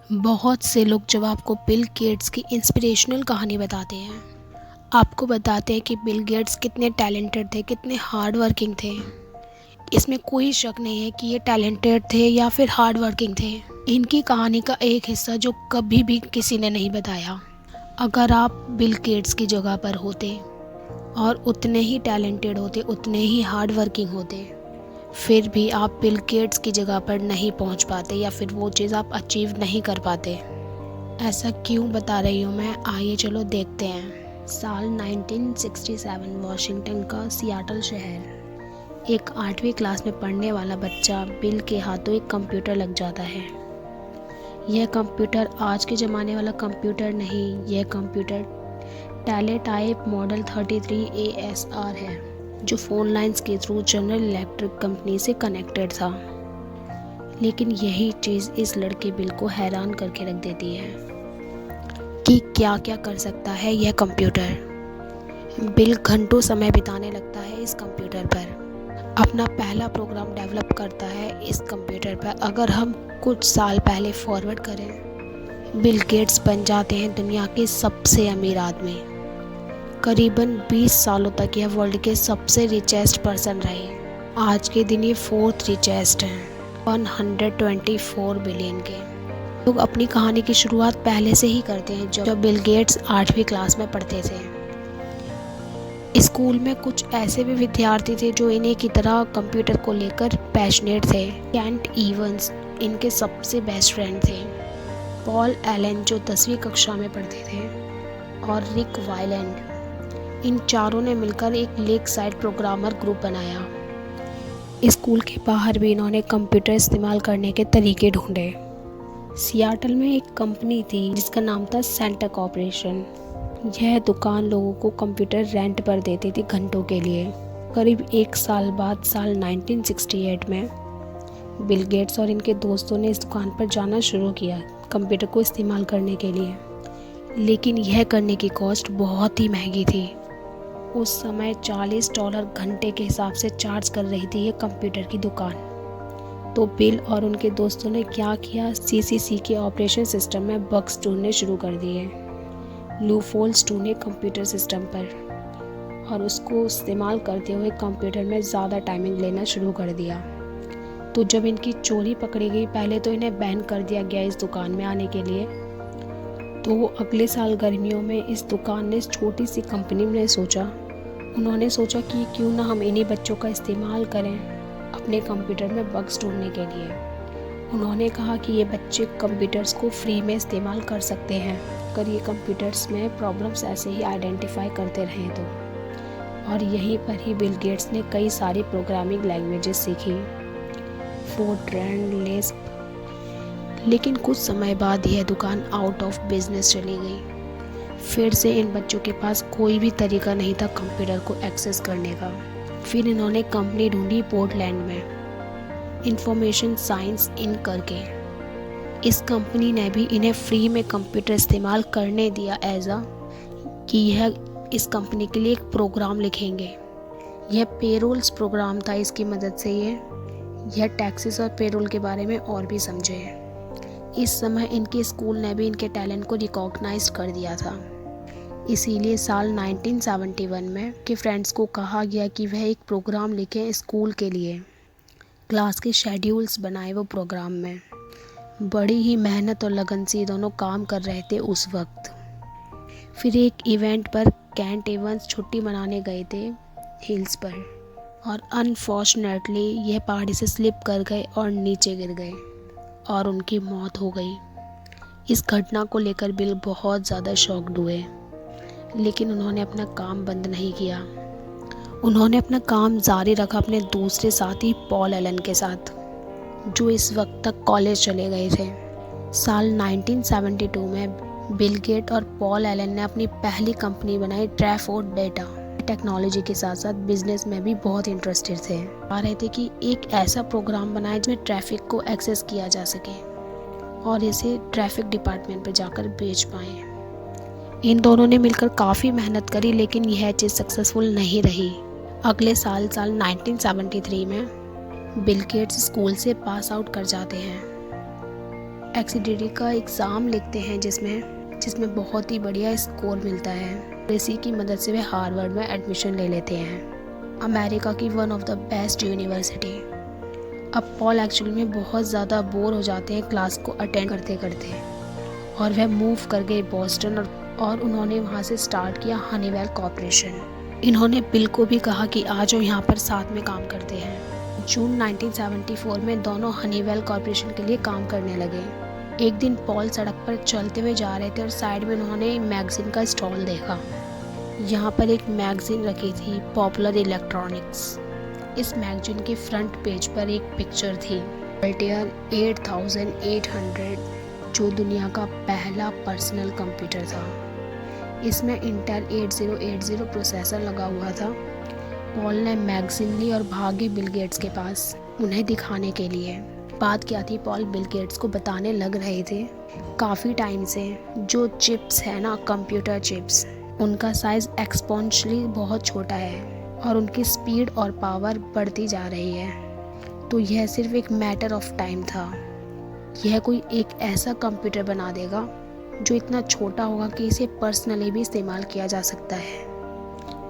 बहुत से लोग जब आपको बिल गेट्स की इंस्पिरेशनल कहानी बताते हैं, आपको बताते हैं कि बिल गेट्स कितने टैलेंटेड थे, कितने हार्ड वर्किंग थे। इसमें कोई शक नहीं है कि ये टैलेंटेड थे या फिर हार्ड वर्किंग थे। इनकी कहानी का एक हिस्सा जो कभी भी किसी ने नहीं बताया। अगर आप बिल गेट्स की जगह पर होते और उतने ही टैलेंटेड होते, उतने ही हार्ड वर्किंग होते, फिर भी आप बिल गेट्स की जगह पर नहीं पहुंच पाते या फिर वो चीज़ आप अचीव नहीं कर पाते। ऐसा क्यों बता रही हूँ मैं, आइए चलो देखते हैं। साल 1967 वॉशिंगटन का सियाटल शहर। एक 8वीं क्लास में पढ़ने वाला बच्चा बिल के हाथों एक कंप्यूटर लग जाता है। यह कंप्यूटर आज के ज़माने वाला कंप्यूटर नहीं, यह कंप्यूटर टेलीटाइप मॉडल 33 ASR है, जो फ़ोन लाइंस के थ्रू जनरल इलेक्ट्रिक कंपनी से कनेक्टेड था। लेकिन यही चीज़ इस लड़के बिल को हैरान करके रख देती है कि क्या क्या कर सकता है यह कंप्यूटर। बिल घंटों समय बिताने लगता है इस कंप्यूटर पर, अपना पहला प्रोग्राम डेवलप करता है इस कंप्यूटर पर। अगर हम कुछ साल पहले फॉरवर्ड करें, बिल गेट्स बन जाते हैं दुनिया के सबसे अमीर आदमी। करीबन 20 सालों तक यह वर्ल्ड के सबसे रिचेस्ट पर्सन रहे। आज के दिन ये 4th रिचेस्ट हैं, 124 बिलियन के। लोग अपनी कहानी की शुरुआत पहले से ही करते हैं, जब बिल गेट्स 8वीं क्लास में पढ़ते थे। स्कूल में कुछ ऐसे भी विद्यार्थी थे जो इन्हीं की तरह कंप्यूटर को लेकर पैशनेट थे। केंट इवंस इनके सबसे बेस्ट फ्रेंड थे। पॉल एलन जो 10वीं कक्षा में पढ़ते थे, और रिक वायलैंड। इन चारों ने मिलकर एक लेक साइड प्रोग्रामर ग्रुप बनाया। स्कूल के बाहर भी इन्होंने कंप्यूटर इस्तेमाल करने के तरीके ढूंढे। सियाटल में एक कंपनी थी जिसका नाम था सेंटर कॉर्पोरेशन। यह दुकान लोगों को कंप्यूटर रेंट पर देती थी घंटों के लिए। करीब 1 साल बाद, साल 1968 में, बिल गेट्स और इनके दोस्तों ने इस दुकान पर जाना शुरू किया कंप्यूटर को इस्तेमाल करने के लिए। लेकिन यह करने की कॉस्ट बहुत ही महंगी थी। उस समय $40 घंटे के हिसाब से चार्ज कर रही थी ये कंप्यूटर की दुकान। तो बिल और उनके दोस्तों ने क्या किया, CCC के ऑपरेशन सिस्टम में बग्स ढूंढने शुरू कर दिए, लूपहोल्स ढूंढे कंप्यूटर सिस्टम पर, और उसको इस्तेमाल करते हुए कंप्यूटर में ज़्यादा टाइमिंग लेना शुरू कर दिया। तो जब इनकी चोरी पकड़ी गई, पहले तो इन्हें बैन कर दिया गया इस दुकान में आने के लिए। तो अगले साल गर्मियों में इस दुकान ने, इस छोटी सी कंपनी ने उन्होंने सोचा कि क्यों ना हम इन्हीं बच्चों का इस्तेमाल करें अपने कंप्यूटर में बग्स ढूंढने के लिए। उन्होंने कहा कि ये बच्चे कंप्यूटर्स को फ्री में इस्तेमाल कर सकते हैं अगर ये कंप्यूटर्स में प्रॉब्लम्स ऐसे ही आइडेंटिफाई करते रहें तो। और यहीं पर ही बिल गेट्स ने कई सारी प्रोग्रामिंग लैंग्वेजेस सीखी, फोर्ट्रैन, लिस्प। लेकिन कुछ समय बाद यह दुकान आउट ऑफ बिजनेस चली गई। फिर से इन बच्चों के पास कोई भी तरीका नहीं था कंप्यूटर को एक्सेस करने का। फिर इन्होंने कंपनी ढूंढी पोर्टलैंड में, इंफॉर्मेशन साइंस इंक करके। इस कंपनी ने भी इन्हें फ्री में कंप्यूटर इस्तेमाल करने दिया कि यह इस कंपनी के लिए एक प्रोग्राम लिखेंगे। यह पेरोल्स प्रोग्राम था। इसकी मदद से यह टैक्सेस और पेरोल के बारे में और भी समझे। इस समय इनके स्कूल ने भी इनके टैलेंट को रिकॉग्नाइज कर दिया था। इसीलिए साल 1971 में के फ्रेंड्स को कहा गया कि वह एक प्रोग्राम लिखें स्कूल के लिए। क्लास के शेड्यूल्स बनाए वो प्रोग्राम में। बड़ी ही मेहनत और लगन से दोनों काम कर रहे थे उस वक्त। फिर एक इवेंट पर केंट इवंस छुट्टी मनाने गए थे हिल्स पर, और अनफॉर्चुनेटली यह पहाड़ी से स्लिप कर गए और नीचे गिर गए और उनकी मौत हो गई। इस घटना को लेकर बिल बहुत ज़्यादा शॉक्ड हुए, लेकिन उन्होंने अपना काम बंद नहीं किया। उन्होंने अपना काम जारी रखा अपने दूसरे साथी पॉल एलन के साथ, जो इस वक्त तक कॉलेज चले गए थे। साल 1972 में बिल गेट और पॉल एलन ने अपनी पहली कंपनी बनाई, ट्रैफोर्ड डेटा। टेक्नोलॉजी के साथ साथ बिजनेस में भी बहुत इंटरेस्टेड थे। आ रहे थे कि एक ऐसा प्रोग्राम बनाए जिसमें ट्रैफिक को एक्सेस किया जा सके और इसे ट्रैफिक डिपार्टमेंट पर जाकर बेच पाएँ। इन दोनों ने मिलकर काफ़ी मेहनत करी, लेकिन यह चीज़ सक्सेसफुल नहीं रही। अगले साल 1973 में बिल गेट्स स्कूल से पास आउट कर जाते हैं। एक्सीडीडी का एग्ज़ाम लिखते हैं जिसमें बहुत ही बढ़िया स्कोर मिलता है। इसी की मदद से वे हार्वर्ड में एडमिशन ले लेते हैं, अमेरिका की one of the best university. अब पॉल एक्चुअली में बहुत ज़्यादा बोर हो जाते हैं क्लास को अटेंड करते करते, और वह मूव कर गए बॉस्टन और उन्होंने वहाँ से स्टार्ट किया हनीवेल कॉर्पोरेशन। इन्होंने बिल को भी कहा कि आज वो यहाँ पर साथ में काम करते हैं। जून 1974 में दोनों हनीवेल कॉर्पोरेशन के लिए काम करने लगे। एक दिन पॉल सड़क पर चलते हुए जा रहे थे और साइड में उन्होंने मैगज़ीन का स्टॉल देखा। यहाँ पर एक मैगज़ीन रखी थी, पॉपुलर इलेक्ट्रॉनिक्स। इस मैगज़ीन के फ्रंट पेज पर एक पिक्चर थी, अल्टेयर 8800, जो दुनिया का पहला पर्सनल कंप्यूटर था। इसमें इंटेल 8080 प्रोसेसर लगा हुआ था। पॉल ने मैगज़ीन ली और भागे बिल गेट्स के पास उन्हें दिखाने के लिए। बात क्या थी, पॉल बिल गेट्स को बताने लग रहे थे काफ़ी टाइम से जो चिप्स है ना, कंप्यूटर चिप्स, उनका साइज़ एक्सपोनेंशियली बहुत छोटा है और उनकी स्पीड और पावर बढ़ती जा रही है। तो यह सिर्फ एक मैटर ऑफ टाइम था। यह कोई एक ऐसा कंप्यूटर बना देगा जो इतना छोटा होगा कि इसे पर्सनली भी इस्तेमाल किया जा सकता है।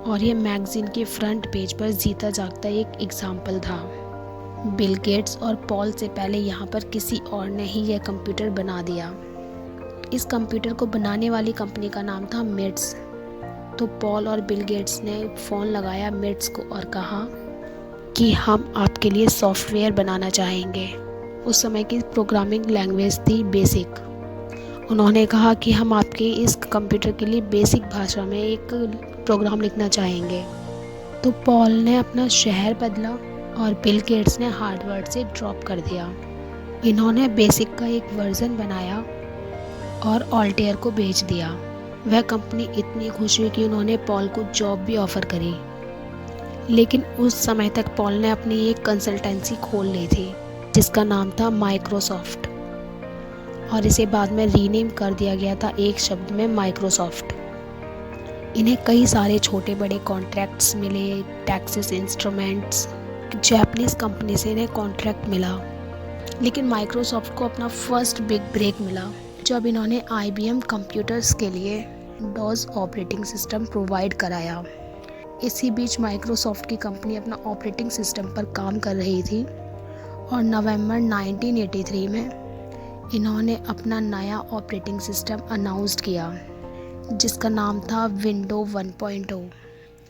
और यह मैगज़ीन के फ्रंट पेज पर जीता जागता एक एग्जाम्पल था। बिल गेट्स और पॉल से पहले यहाँ पर किसी और ने ही यह कंप्यूटर बना दिया। इस कंप्यूटर को बनाने वाली कंपनी का नाम था मिट्स। तो पॉल और बिल गेट्स ने फ़ोन लगाया मिट्स को और कहा कि हम आपके लिए सॉफ्टवेयर बनाना चाहेंगे। उस समय की प्रोग्रामिंग लैंग्वेज थी बेसिक। उन्होंने कहा कि हम आपके इस कंप्यूटर के लिए बेसिक भाषा में एक प्रोग्राम लिखना चाहेंगे। तो पॉल ने अपना शहर बदला और बिल गेट्स ने हार्वर्ड से ड्रॉप कर दिया। इन्होंने बेसिक का एक वर्ज़न बनाया और अल्टेयर को बेच दिया। वह कंपनी इतनी खुश हुई कि उन्होंने पॉल को जॉब भी ऑफ़र करी। लेकिन उस समय तक पॉल ने अपनी एक कंसल्टेंसी खोल ली थी जिसका नाम था माइक्रोसॉफ्ट, और इसे बाद में रीनेम कर दिया गया था एक शब्द में, माइक्रोसॉफ्ट। इन्हें कई सारे छोटे बड़े कॉन्ट्रैक्ट्स मिले, टेक्सास इंस्ट्रूमेंट्स, जापानीज़ कंपनी से इन्हें कॉन्ट्रैक्ट मिला। लेकिन माइक्रोसॉफ्ट को अपना फर्स्ट बिग ब्रेक मिला जब इन्होंने IBM कंप्यूटर्स के लिए डॉस ऑपरेटिंग सिस्टम प्रोवाइड कराया। इसी बीच माइक्रोसॉफ्ट की कंपनी अपना ऑपरेटिंग सिस्टम पर काम कर रही थी और नवंबर 1983 में इन्होंने अपना नया ऑपरेटिंग सिस्टम अनाउंस्ड किया जिसका नाम था विंडो 1.0।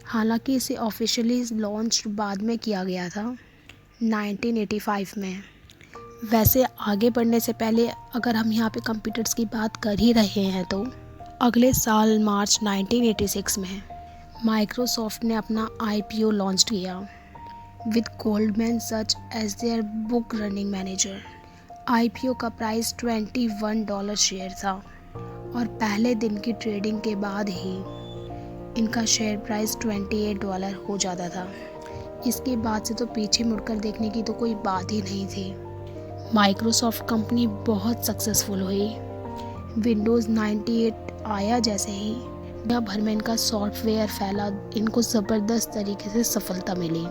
हालांकि इसे ऑफिशियली लॉन्च बाद में किया गया था 1985 में। वैसे आगे बढ़ने से पहले अगर हम यहाँ पे कंप्यूटर्स की बात कर ही रहे हैं तो अगले साल मार्च 1986 में माइक्रोसॉफ्ट ने अपना IPO लॉन्च किया with Goldman Sachs as their book running manager. IPO का प्राइस $21 शेयर था और पहले दिन की ट्रेडिंग के बाद ही इनका शेयर प्राइस $28 हो जाता था। इसके बाद से तो पीछे मुड़कर देखने की तो कोई बात ही नहीं थी। माइक्रोसॉफ्ट कंपनी बहुत सक्सेसफुल हुई। विंडोज़ 98 आया जैसे ही दुनिया भर में इनका सॉफ्टवेयर फैला, इनको ज़बरदस्त तरीके से सफलता मिली।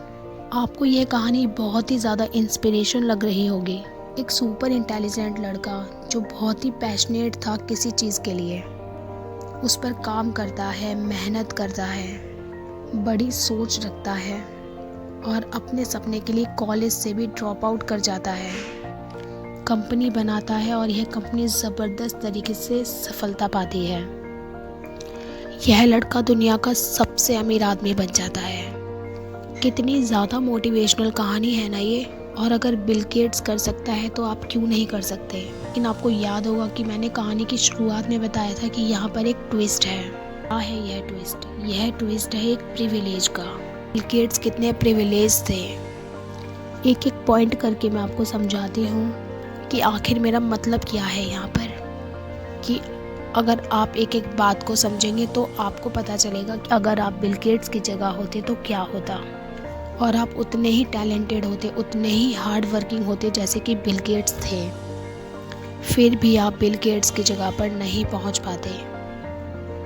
आपको ये कहानी बहुत ही ज़्यादा इंस्पिरेशन लग रही होगी। एक सुपर इंटेलिजेंट लड़का जो बहुत ही पैशनेट था किसी चीज़ के लिए, उस पर काम करता है, मेहनत करता है, बड़ी सोच रखता है और अपने सपने के लिए कॉलेज से भी ड्रॉप आउट कर जाता है, कंपनी बनाता है और यह कंपनी ज़बरदस्त तरीके से सफलता पाती है। यह लड़का दुनिया का सबसे अमीर आदमी बन जाता है। कितनी ज़्यादा मोटिवेशनल कहानी है ना ये। और अगर बिल गेट्स कर सकता है तो आप क्यों नहीं कर सकते। लेकिन आपको याद होगा कि मैंने कहानी की शुरुआत में बताया था कि यहाँ पर एक ट्विस्ट है। क्या है यह ट्विस्ट? यह ट्विस्ट है एक प्रिविलेज का। बिल गेट्स कितने प्रिविलेज थे, एक एक पॉइंट करके मैं आपको समझाती हूँ कि आखिर मेरा मतलब क्या है यहाँ पर। कि अगर आप एक एक बात को समझेंगे तो आपको पता चलेगा कि अगर आप बिल गेट्स की जगह होते तो क्या होता, और आप उतने ही टैलेंटेड होते, उतने ही हार्ड वर्किंग होते जैसे कि बिल गेट्स थे, फिर भी आप बिल गेट्स की जगह पर नहीं पहुंच पाते।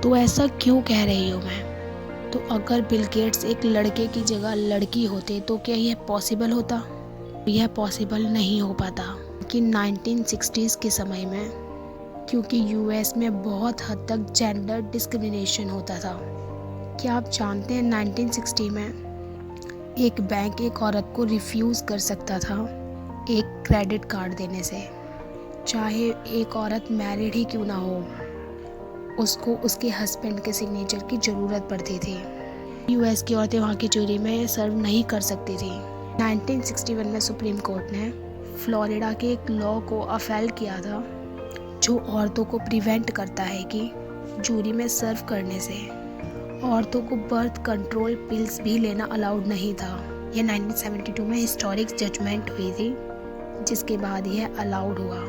तो ऐसा क्यों कह रही हूँ मैं? तो अगर बिल गेट्स एक लड़के की जगह लड़की होते तो क्या यह पॉसिबल होता? यह पॉसिबल नहीं हो पाता लेकिन 1960s के समय में, क्योंकि यूएस में बहुत हद तक जेंडर डिस्क्रिमिनेशन होता था। क्या आप जानते हैं 1960 में एक बैंक एक औरत को रिफ्यूज़ कर सकता था एक क्रेडिट कार्ड देने से, चाहे एक औरत मैरिड ही क्यों ना हो, उसको उसके हस्बैंड के सिग्नेचर की ज़रूरत पड़ती थी। यूएस की औरतें वहाँ की ज्यूरी में सर्व नहीं कर सकती थी। 1961 में सुप्रीम कोर्ट ने फ्लोरिडा के एक लॉ को अफेल किया था जो औरतों को प्रिवेंट करता है कि ज्यूरी में सर्व करने से औरतों को बर्थ कंट्रोल पिल्स भी लेना अलाउड नहीं था। यह 1972 में हिस्टोरिक जजमेंट हुई थी जिसके बाद यह अलाउड हुआ।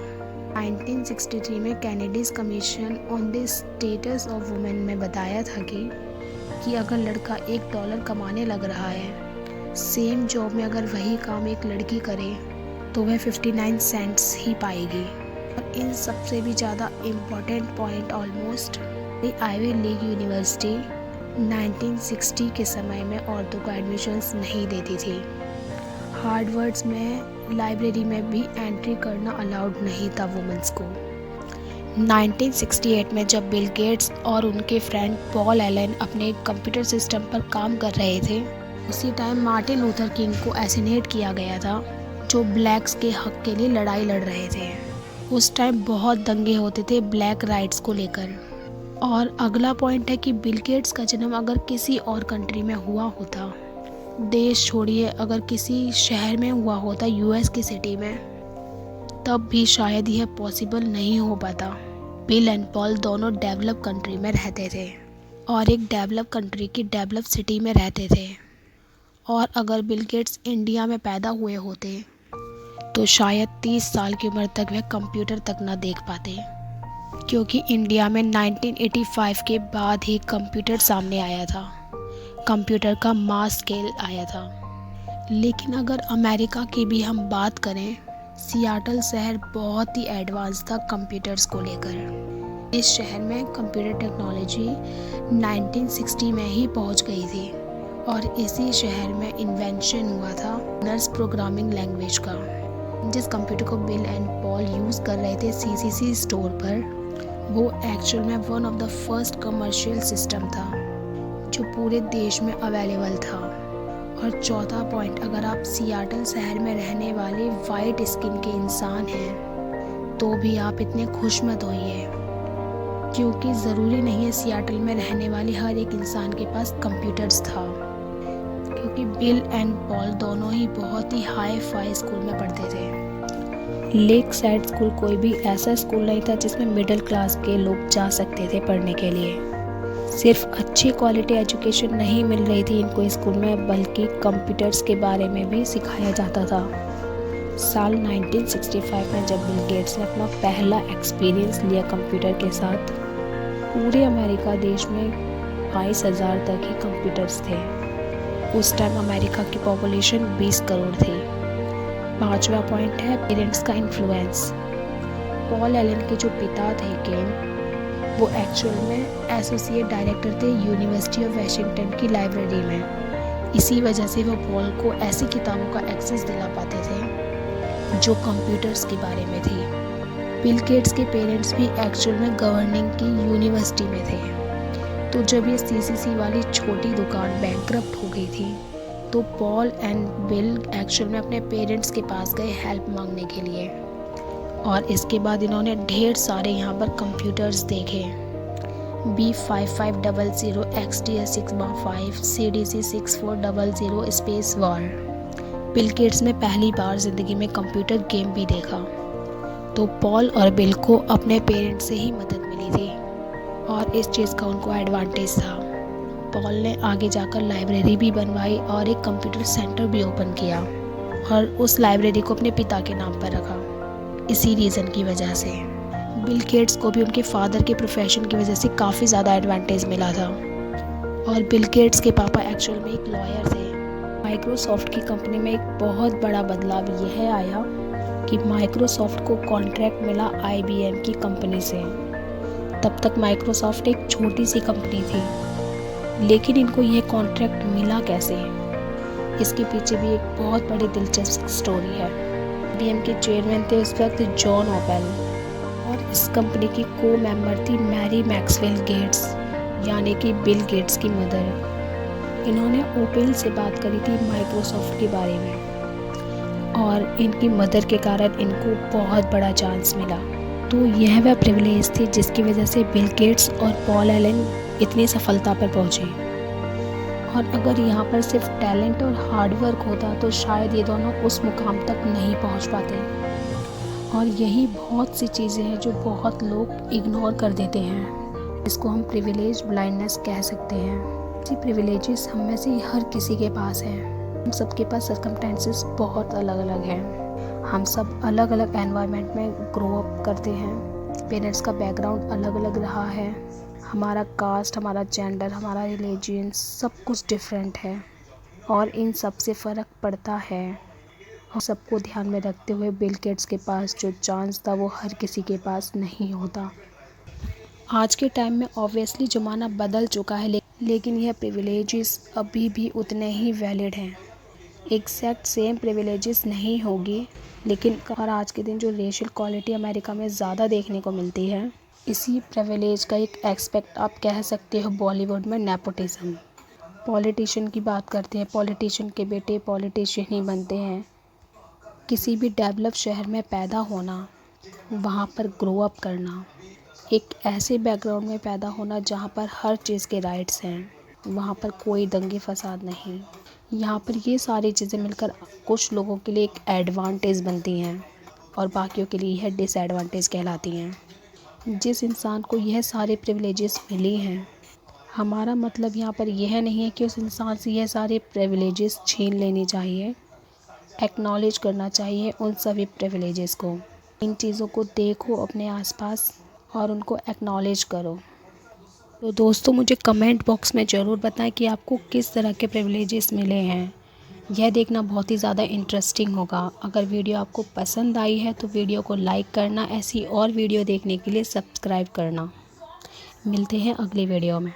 1963 में Kennedy's commission on the status of women में बताया था कि अगर लड़का $1 कमाने लग रहा है, सेम जॉब में अगर वही काम एक लड़की करे तो वह 59 सेंट्स ही पाएगी। और इन सबसे भी ज़्यादा important point almost ivy league university 1960 के समय में औरतों को एडमिशन्स नहीं देती थी। हार्वर्ड्स में लाइब्रेरी में भी एंट्री करना अलाउड नहीं था वुमेन्स को। 1968 में जब बिल गेट्स और उनके फ्रेंड पॉल एलन अपने कंप्यूटर सिस्टम पर काम कर रहे थे, उसी टाइम मार्टिन लूथर किंग को एसिनेट किया गया था जो ब्लैक्स के हक के लिए लड़ाई लड़ रहे थे। उस टाइम बहुत दंगे होते थे ब्लैक राइट्स को लेकर। और अगला पॉइंट है कि बिल गेट्स का जन्म अगर किसी और कंट्री में हुआ होता, देश छोड़िए अगर किसी शहर में हुआ होता, यूएस की सिटी में, तब भी शायद यह पॉसिबल नहीं हो पाता। बिल एंड पॉल दोनों डेवलप कंट्री में रहते थे और एक डेवलप कंट्री की डेवलप सिटी में रहते थे। और अगर बिल गेट्स इंडिया में पैदा हुए होते तो शायद 30 साल की उम्र तक वह कंप्यूटर तक ना देख पाते, क्योंकि इंडिया में 1985 के बाद ही कंप्यूटर सामने आया था, कंप्यूटर का मास स्केल आया था। लेकिन अगर अमेरिका की भी हम बात करें, सियाटल शहर बहुत ही एडवांस था कंप्यूटर्स को लेकर। इस शहर में कंप्यूटर टेक्नोलॉजी 1960 में ही पहुंच गई थी और इसी शहर में इन्वेंशन हुआ था नर्स प्रोग्रामिंग लैंग्वेज का। जिस कंप्यूटर को बिल एंड पॉल यूज़ कर रहे थे सीसीसी स्टोर पर, वो एक्चुअल में one of the first commercial system था जो पूरे देश में अवेलेबल था। और चौथा पॉइंट, अगर आप सियाटल शहर में रहने वाले वाइट स्किन के इंसान हैं तो भी आप इतने खुश मत होइए, क्योंकि ज़रूरी नहीं है सियाटल में रहने वाले हर एक इंसान के पास कंप्यूटर्स था। क्योंकि बिल एंड पॉल दोनों ही बहुत ही हाई फाई स्कूल में पढ़ते थे। लेक साइड स्कूल कोई भी ऐसा स्कूल नहीं था जिसमें मिडिल क्लास के लोग जा सकते थे पढ़ने के लिए। सिर्फ अच्छी क्वालिटी एजुकेशन नहीं मिल रही थी इनको स्कूल में, बल्कि कंप्यूटर्स के बारे में भी सिखाया जाता था। साल 1965 में जब बिल गेट्स ने अपना पहला एक्सपीरियंस लिया कंप्यूटर के साथ, पूरे अमेरिका देश में 22,000 तक ही कंप्यूटर्स थे। उस टाइम अमेरिका की पॉपुलेशन 20 करोड़ थी। पांचवा पॉइंट है पेरेंट्स का इन्फ्लुएंस। पॉल एलन के जो पिता थे केन, वो एक्चुअल में एसोसिएट डायरेक्टर थे यूनिवर्सिटी ऑफ वाशिंगटन की लाइब्रेरी में। इसी वजह से वो पॉल को ऐसी किताबों का एक्सेस दिला पाते थे जो कंप्यूटर्स के बारे में थी। बिल गेट्स के पेरेंट्स भी एक्चुअल में गवर्निंग की यूनिवर्सिटी में थे। तो जब ये सीसीसी वाली छोटी दुकान बैंकरप्ट हो गई थी तो पॉल एंड बिल एक्चुअल में अपने पेरेंट्स के पास गए हेल्प मांगने के लिए। और इसके बाद इन्होंने ढेर सारे यहाँ पर कंप्यूटर्स देखे। B5500 XTS 6x5 CDC 6400 space war. Bill Gates ने पहली बार ज़िंदगी में कंप्यूटर गेम भी देखा। तो पॉल और बिल को अपने पेरेंट्स से ही मदद मिली थी और इस चीज़ का उनको एडवांटेज था। पॉल ने आगे जाकर लाइब्रेरी भी बनवाई और एक कंप्यूटर सेंटर भी ओपन किया और उस लाइब्रेरी को अपने पिता के नाम पर रखा। इसी रीज़न की वजह से बिल गेट्स को भी उनके फादर के प्रोफेशन की वजह से काफ़ी ज़्यादा एडवांटेज मिला था। और बिल गेट्स के पापा एक्चुअल में एक लॉयर थे। माइक्रोसॉफ्ट की कंपनी में एक बहुत बड़ा बदलाव यह आया कि माइक्रोसॉफ्ट को कॉन्ट्रैक्ट मिला IBM की कंपनी से। तब तक माइक्रोसॉफ्ट एक छोटी सी कंपनी थी, लेकिन इनको यह कॉन्ट्रैक्ट मिला कैसे, इसके पीछे भी एक बहुत बड़ी दिलचस्प स्टोरी है। IBM के चेयरमैन थे उस वक्त जॉन ओपेल, और इस कंपनी की को मेंबर थी मैरी मैक्सवेल गेट्स, यानी कि बिल गेट्स की मदर। इन्होंने ओपेल से बात करी थी माइक्रोसॉफ्ट के बारे में, और इनकी मदर के कारण इनको बहुत बड़ा चांस मिला। तो यह वह प्रिविलेज थी जिसकी वजह से बिल गेट्स और पॉल एलन इतनी सफलता पर पहुँचे। और अगर यहाँ पर सिर्फ टैलेंट और हार्डवर्क होता तो शायद ये दोनों उस मुकाम तक नहीं पहुँच पाते। और यही बहुत सी चीज़ें हैं जो बहुत लोग इग्नोर कर देते हैं, इसको हम प्रिविलेज ब्लाइंडनेस कह सकते हैं। ऐसी प्रिविलेजेस हम में से हर किसी के पास हैं। हम सबके पास सर्कमस्टेंसेस बहुत अलग अलग हैं। हम सब अलग अलग एनवायरनमेंट में ग्रो अप करते हैं। पेरेंट्स का बैकग्राउंड अलग अलग रहा है, हमारा कास्ट, हमारा जेंडर, हमारा रिलीजन, सब कुछ डिफरेंट है, और इन सब से फ़र्क पड़ता है। और सबको ध्यान में रखते हुए बिल गेट्स के पास जो चांस था वो हर किसी के पास नहीं होता। आज के टाइम में ऑब्वियसली ज़माना बदल चुका है, लेकिन यह प्रिविलेजेस अभी भी उतने ही वैलिड हैं। एग्जैक्ट सेम प्रिविलेजेस नहीं होगी, लेकिन और आज के दिन जो रेशियल क्वालिटी अमेरिका में ज़्यादा देखने को मिलती है, इसी प्रिविलेज का एक एस्पेक्ट आप कह सकते हो बॉलीवुड में नेपोटिज्म। पॉलिटिशियन की बात करते हैं, पॉलिटिशियन के बेटे पॉलिटिशियन ही बनते हैं। किसी भी डेवलप शहर में पैदा होना, वहाँ पर ग्रो अप करना, एक ऐसे बैकग्राउंड में पैदा होना जहाँ पर हर चीज़ के राइट्स हैं, वहाँ पर कोई दंगे फसाद नहीं, यहाँ पर ये सारी चीज़ें मिलकर कुछ लोगों के लिए एक एडवांटेज बनती हैं और बाकियों के लिए यह डिसएडवांटेज कहलाती हैं। जिस इंसान को यह सारे प्रिविलेजेस मिली हैं, हमारा मतलब यहाँ पर यह नहीं है कि उस इंसान से यह सारे प्रिविलेजेस छीन लेनी चाहिए। एक्नॉलेज करना चाहिए उन सभी प्रिविलेजेस को। इन चीज़ों को देखो अपने आसपास और उनको एक्नॉलेज करो। तो दोस्तों, मुझे कमेंट बॉक्स में ज़रूर बताएं कि आपको किस तरह के प्रिविलेजेस मिले हैं। यह देखना बहुत ही ज़्यादा इंटरेस्टिंग होगा। अगर वीडियो आपको पसंद आई है तो वीडियो को लाइक करना, ऐसी और वीडियो देखने के लिए सब्सक्राइब करना। मिलते हैं अगली वीडियो में।